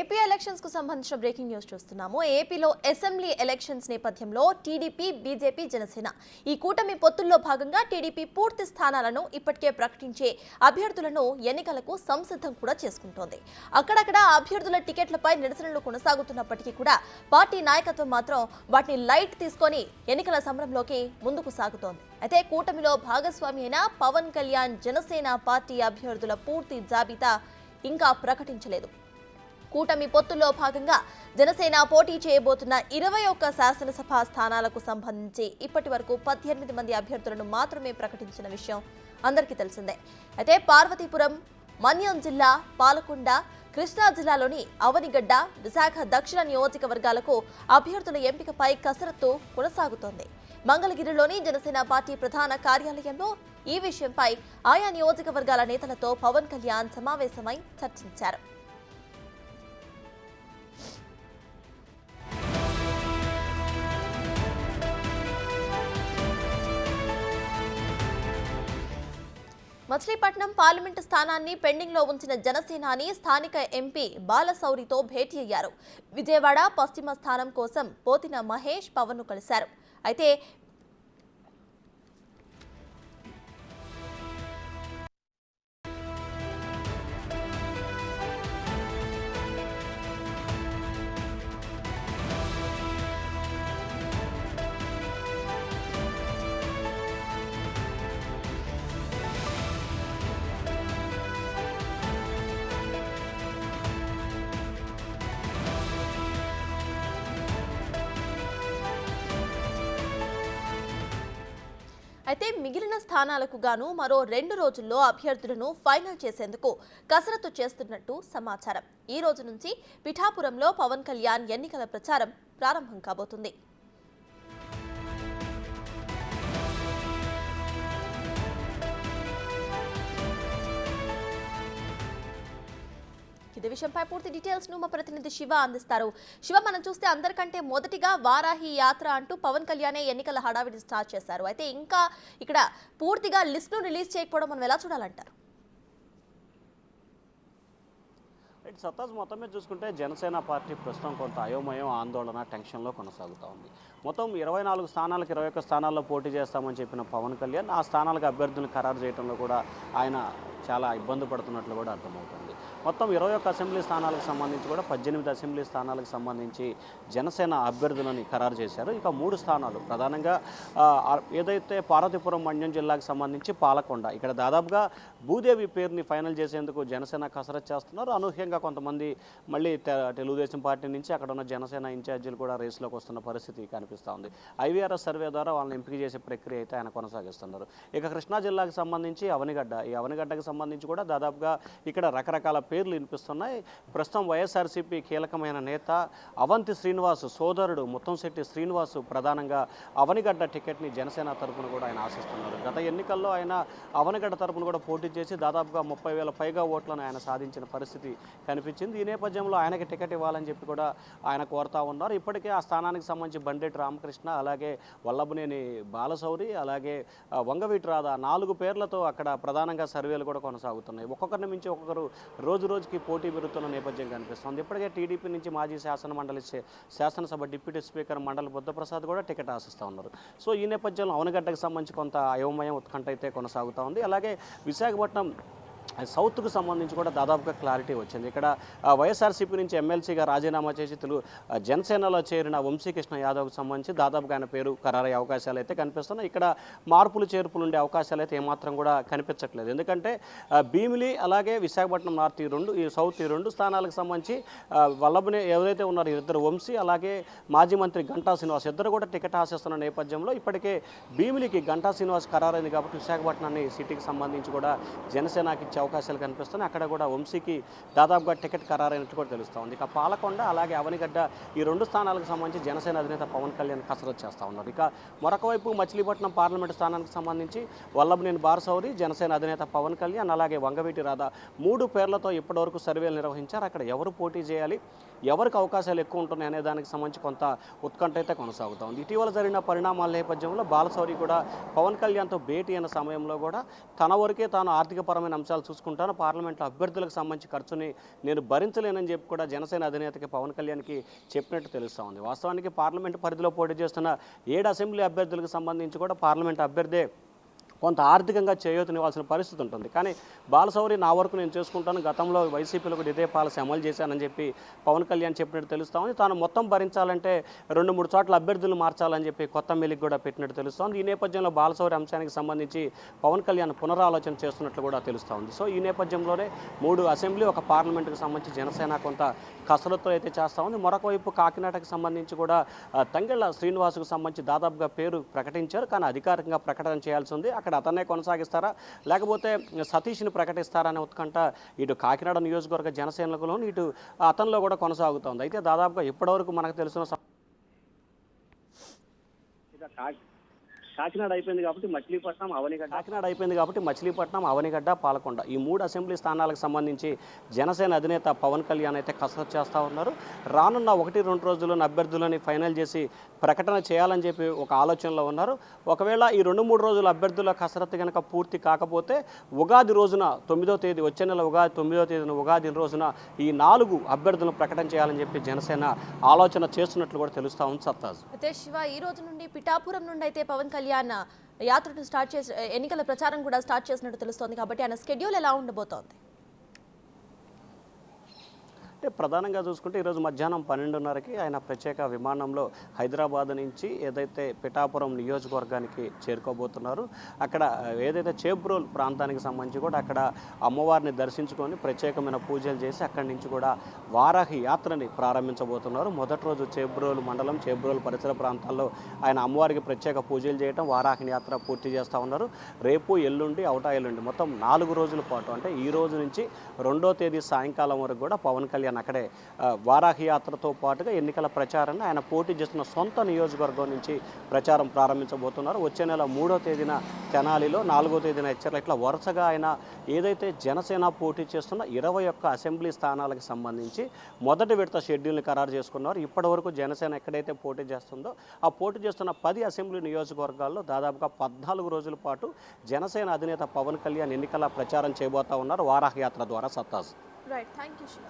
AP elections కు సంబంధించిన breaking news చూస్తున్నాము. ఏపీలో అసెంబ్లీ ఎలక్షన్స్ నేపథ్యంలో టీడీపీ, బీజేపీ, జనసేన ఈ కూటమి పొత్తుల్లో భాగంగా టీడీపీ పూర్తి స్థానాలను ఇప్పటికే ప్రకటించే అభ్యర్థులను ఎన్నికలకు సంసిద్ధం కూడా చేసుకుంటోంది. అక్కడక్కడ అభ్యర్థుల టికెట్లపై నిరసనలు కొనసాగుతున్నప్పటికీ కూడా పార్టీ నాయకత్వం మాత్రం వాటిని లైట్ తీసుకొని ఎన్నికల సమరంలోకి ముందుకు సాగుతోంది. అయితే కూటమిలో భాగస్వామి అయిన పవన్ కళ్యాణ్ జనసేన పార్టీ అభ్యర్థుల పూర్తి జాబితా ఇంకా ప్రకటించలేదు. కూటమి పొత్తుల్లో భాగంగా జనసేన పోటీ చేయబోతున్న 21 శాసనసభ స్థానాలకు సంబంధించి ఇప్పటి వరకు 18 మంది అభ్యర్థులను మాత్రమే ప్రకటించిన విషయం అందరికీ తెలిసిందే. అయితే పార్వతీపురం, మన్యం జిల్లా, పాలకొండ, కృష్ణా జిల్లాలోని అవనిగడ్డ, విశాఖ దక్షిణ నియోజకవర్గాలకు అభ్యర్థుల ఎంపికపై కసరత్తు కొనసాగుతోంది. మంగళగిరిలోని జనసేన పార్టీ ప్రధాన కార్యాలయంలో ఈ విషయంపై ఆయా నియోజకవర్గాల నేతలతో పవన్ కళ్యాణ్ సమావేశమై చర్చించారు. మచిలీపట్నం పార్లమెంటు స్థానాన్ని పెండింగ్ లో ఉంచిన జనసేనాని స్థానిక ఎంపీ బాలశౌరితో భేటీ అయ్యారు. విజయవాడ పశ్చిమ స్థానం కోసం పోతిన మహేష్ పవన్ ను కలిశారు. అయితే మిగిలిన స్థానాలకు గాను మరో 2 రోజుల్లో అభ్యర్థులను ఫైనల్ చేసేందుకు కసరత్తు చేస్తున్నట్టు సమాచారం. ఈ రోజు నుంచి పిఠాపురంలో పవన్ కళ్యాణ్ ఎన్నికల ప్రచారం ప్రారంభం కాబోతుంది. ఇదే విషయంపై పూర్తి డీటెయిల్స్ ను మా ప్రతినిధి శివ అందిస్తారు. శివ, మనం చూస్తే అందరికంటే మొదటిగా వారాహి యాత్ర అంటూ పవన్ కళ్యాణ్ ఎన్నికల హడావిడి స్టార్ట్ చేశారు. అయితే ఇంకా ఇక్కడ పూర్తిగా లిస్ట్ ను రిలీజ్ చేయకపోవడం మనం ఎలా చూడాలంటారు? సత్తాజ్ మొత్తం మీద చూసుకుంటే జనసేన పార్టీ ప్రస్తుతం కొంత అయోమయం, ఆందోళన, టెన్షన్లో కొనసాగుతూ ఉంది. మొత్తం 24 స్థానాలకు 21 స్థానాల్లో పోటీ చేస్తామని చెప్పిన పవన్ కళ్యాణ్ ఆ స్థానాలకు అభ్యర్థులను ఖరారు చేయడంలో కూడా ఆయన చాలా ఇబ్బంది పడుతున్నట్లు కూడా అర్థమవుతుంది. మొత్తం 21 అసెంబ్లీ స్థానాలకు సంబంధించి కూడా 18 అసెంబ్లీ స్థానాలకు సంబంధించి జనసేన అభ్యర్థులని ఖరారు చేశారు. ఇక 3 స్థానాలు ప్రధానంగా ఏదైతే పార్వతీపురం, మన్యం జిల్లాకు సంబంధించి పాలకొండ, ఇక్కడ దాదాపుగా భూదేవి పేరుని ఫైనల్ చేసేందుకు జనసేన కసరత్తు చేస్తున్నారు. అనూహ్యంగా కొంతమంది మళ్ళీ తెలుగుదేశం పార్టీ నుంచి అక్కడ ఉన్న జనసేన ఇన్ఛార్జీలు కూడా రేసులోకి వస్తున్న పరిస్థితి కనిపిస్తూ ఉంది. ఐవీఆర్ఎస్ సర్వే ద్వారా వాళ్ళని ఎంపిక చేసే ప్రక్రియ అయితే ఆయన కొనసాగిస్తున్నారు. ఇక కృష్ణా జిల్లాకు సంబంధించి అవనిగడ్డ, ఈ అవనిగడ్డకు సంబంధించి కూడా దాదాపుగా ఇక్కడ రకరకాల పేర్లు వినిపిస్తున్నాయి. ప్రస్తుతం వైఎస్ఆర్సీపీ కీలకమైన నేత అవంతి శ్రీనివాస్ సోదరుడు ముత్తంశెట్టి శ్రీనివాస్ ప్రధానంగా అవనిగడ్డ టికెట్ని జనసేన తరఫున కూడా ఆయన ఆశిస్తున్నారు. గత ఎన్నికల్లో ఆయన అవనిగడ్డ తరఫున కూడా పోటీ చేసి దాదాపుగా 30,000 పైగా ఓట్లను ఆయన సాధించిన పరిస్థితి కనిపించింది. ఈ నేపథ్యంలో ఆయనకి టికెట్ ఇవ్వాలని చెప్పి కూడా ఆయన కోరుతా ఉన్నారు. ఇప్పటికే ఆ స్థానానికి సంబంధించి బండెట్టి రామకృష్ణ, అలాగే వల్లభనేని బాలశౌరి, అలాగే వంగవీటి రాధ 4 పేర్లతో అక్కడ ప్రధానంగా సర్వేలు కూడా కొనసాగుతున్నాయి. ఒక్కొక్కరిని మించి ఒక్కొక్కరు రోజు రోజుకి పోటీ పెరుగుతున్న నేపథ్యం కనిపిస్తుంది. ఇప్పటికే టీడీపీ నుంచి మాజీ శాసనసభ డిప్యూటీ స్పీకర్ మండలి బుద్ధప్రసాద్ కూడా టికెట్ ఆశిస్తూ ఉన్నారు. సో ఈ నేపథ్యంలో అవనగడ్డకు సంబంధించి కొంత అయోమయం, ఉత్కంఠ అయితే కొనసాగుతూ ఉంది. అలాగే విశాఖపట్నం సౌత్కు సంబంధించి కూడా దాదాపుగా క్లారిటీ వచ్చింది. ఇక్కడ వైఎస్ఆర్సీపీ నుంచి ఎమ్మెల్సీగా రాజీనామా చేసి జనసేనలో చేరిన వంశీకృష్ణ యాదవ్కి సంబంధించి దాదాపుగా ఆయన పేరు ఖరారయ్యే అవకాశాలు అయితే కనిపిస్తున్నాయి. ఇక్కడ మార్పులు చేర్పులు ఉండే అవకాశాలు అయితే ఏమాత్రం కూడా కనిపించట్లేదు. ఎందుకంటే భీమిలి అలాగే విశాఖపట్నం నార్త్ ఈ సౌత్ ఈ 2 స్థానాలకు సంబంధించి వల్లభనే ఎవరైతే ఉన్నారో ఇద్దరు వంశీ అలాగే మాజీ మంత్రి గంటా శ్రీనివాస్ ఇద్దరు కూడా టికెట్ ఆశిస్తున్న నేపథ్యంలో ఇప్పటికే భీమిలికి గంటా శ్రీనివాస్ ఖరారైంది కాబట్టి విశాఖపట్నాన్ని సిటీకి సంబంధించి కూడా జనసేనకి అవకాశాలు కనిపిస్తున్నాయి. అక్కడ కూడా వంశీకి దాదాపుగా టికెట్ ఖరారైనట్టు కూడా తెలుస్తోంది. ఇక పాలకొండ అలాగే అవనిగడ్డ ఈ 2 స్థానాలకు సంబంధించి జనసేన అధినేత పవన్ కళ్యాణ్ కసరత్తు చేస్తూ ఉన్నారు. ఇక మరొక వైపు మచిలీపట్నం పార్లమెంటు స్థానానికి సంబంధించి వల్లభనేని బాలశౌరి, జనసేన అధినేత పవన్ కళ్యాణ్ అలాగే వంగవీటి రాధ 3 పేర్లతో ఇప్పటివరకు సర్వేలు నిర్వహించారు. అక్కడ ఎవరు పోటీ చేయాలి, ఎవరికి అవకాశాలు ఎక్కువ ఉంటున్నాయి అనే దానికి సంబంధించి కొంత ఉత్కంఠ అయితే కొనసాగుతూ ఉంది. ఇటీవల జరిగిన పరిణామాల నేపథ్యంలో బాలశౌరి కూడా పవన్ కళ్యాణ్తో భేటీ అయిన సమయంలో కూడా తన వరకే తాను ఆర్థికపరమైన అంశాలు చూసుకుంటాను, పార్లమెంట్లో అభ్యర్థులకు సంబంధించి ఖర్చుని నేను భరించలేనని చెప్పి కూడా జనసేన అధినేతకి పవన్ కళ్యాణ్కి చెప్పినట్టు తెలుస్తూ ఉంది. వాస్తవానికి పార్లమెంటు పరిధిలో పోటీ చేస్తున్న 7 అసెంబ్లీ అభ్యర్థులకు సంబంధించి కూడా పార్లమెంట్ అభ్యర్థే కొంత ఆర్థికంగా చేయూతనివ్వాల్సిన పరిస్థితి ఉంటుంది. కానీ బాలశౌరి నా వరకు నేను చేసుకుంటాను, గతంలో వైసీపీలో కూడా ఇదే పాలసీ అమలు చేశానని చెప్పి పవన్ కళ్యాణ్ చెప్పినట్టు తెలుస్తామని, తాను మొత్తం భరించాలంటే 2-3 చోట్ల అభ్యర్థులు మార్చాలని చెప్పి కొత్త మెలికి కూడా పెట్టినట్టు తెలుస్తోంది. ఈ నేపథ్యంలో బాలశౌరి అంశానికి సంబంధించి పవన్ కళ్యాణ్ పునరాలోచన చేస్తున్నట్లు కూడా తెలుస్తూ ఉంది. సో ఈ నేపథ్యంలోనే 3 అసెంబ్లీ, 1 పార్లమెంటుకు సంబంధించి జనసేన కొంత కసరత్తు అయితే చేస్తూ ఉంది. మరొక వైపు కాకినాడకు సంబంధించి కూడా తంగెళ్ళ శ్రీనివాసుకు సంబంధించి దాదాపుగా పేరు ప్రకటించారు. కానీ అధికారికంగా ప్రకటన చేయాల్సి ఉంది. అక్కడ అతన్నే కొనసాగిస్తారా లేకపోతే సతీష్ని ప్రకటిస్తారా అనే ఉత్కంఠ ఇటు కాకినాడ నియోజకవర్గ జనసేనలోను ఇటు అతనిలో కూడా కొనసాగుతోంది. అయితే దాదాపుగా ఇప్పటివరకు మనకు తెలిసిన కాకినాడ అయిపోయింది కాబట్టి మచిలీపట్నం, అవనిగడ్డ, కాకినాడ అయిపోయింది కాబట్టి మచిలీపట్నం, అవనిగడ్డ, పాలకొండ ఈ 3 అసెంబ్లీ స్థానాలకు సంబంధించి జనసేన అధినేత పవన్ కళ్యాణ్ అయితే కసరత్తు చేస్తూ ఉన్నారు. రానున్న 1-2 రోజుల్లోని అభ్యర్థులని ఫైనల్ చేసి ప్రకటన చేయాలని చెప్పి ఒక ఆలోచనలో ఉన్నారు. ఒకవేళ ఈ 2-3 రోజుల అభ్యర్థుల కసరత్తు కనుక పూర్తి కాకపోతే ఉగాది రోజున 9వ తేదీ, వచ్చే నెల ఉగాది 9వ తేదీన ఉగాది రోజున ఈ 4 అభ్యర్థులను ప్రకటన చేయాలని చెప్పి జనసేన ఆలోచన చేస్తున్నట్లు కూడా తెలుస్తూ ఉంది. సత్తాజ్ అయితే శివ, ఈ రోజు నుండి పిఠాపురం నుండి అయితే పవన్ కళ్యాణ్ యాత్రను స్టార్ట్ చేసి ఎన్నికల ప్రచారం కూడా స్టార్ట్ చేసినట్టు తెలుస్తోంది. కాబట్టి ఆయన షెడ్యూల్ ఎలా ఉండబోతోంది? అంటే ప్రధానంగా చూసుకుంటే ఈరోజు మధ్యాహ్నం 12:30కి ఆయన ప్రత్యేక విమానంలో హైదరాబాద్ నుంచి ఏదైతే పిఠాపురం నియోజకవర్గానికి చేరుకోబోతున్నారు. అక్కడ ఏదైతే చేబ్రోల్ ప్రాంతానికి సంబంధించి కూడా అక్కడ అమ్మవారిని దర్శించుకొని ప్రత్యేకమైన పూజలు చేసి అక్కడి నుంచి కూడా వారాహి యాత్రని ప్రారంభించబోతున్నారు. మొదటి రోజు చేబ్రోల్ మండలం, చేబ్రోల్ పరిసర ప్రాంతాల్లో ఆయన అమ్మవారికి ప్రత్యేక పూజలు చేయడం, వారాహి యాత్ర పూర్తి చేస్తూ ఉన్నారు. రేపు, ఎల్లుండి, అవటా ఎల్లుండి మొత్తం 4 రోజుల పాటు, అంటే ఈ రోజు నుంచి 2వ తేదీ సాయంకాలం వరకు కూడా పవన్ కళ్యాణ్ అక్కడే వారాహి యాత్రతో పాటుగా ఎన్నికల ప్రచారాన్ని ఆయన పోటీ చేస్తున్న సొంత నియోజకవర్గం నుంచి ప్రచారం ప్రారంభించబోతున్నారు. వచ్చే నెల 3వ తేదీన తెనాలిలో, 4వ తేదీన హెచ్చర్ల, ఇట్లా వరుసగా ఆయన ఏదైతే జనసేన పోటీ చేస్తున్న 21 అసెంబ్లీ స్థానాలకు సంబంధించి మొదటి విడత షెడ్యూల్ని ఖరారు చేసుకున్నారు. ఇప్పటివరకు జనసేన ఎక్కడైతే పోటీ చేస్తుందో ఆ పోటీ చేస్తున్న 10 అసెంబ్లీ నియోజకవర్గాల్లో దాదాపుగా 14 రోజుల పాటు జనసేన అధినేత పవన్ కళ్యాణ్ ఎన్నికల ప్రచారం చేయబోతా ఉన్నారు వారాహి యాత్ర ద్వారా. సత్తాజ్ రైట్, థ్యాంక్ యూ శివ.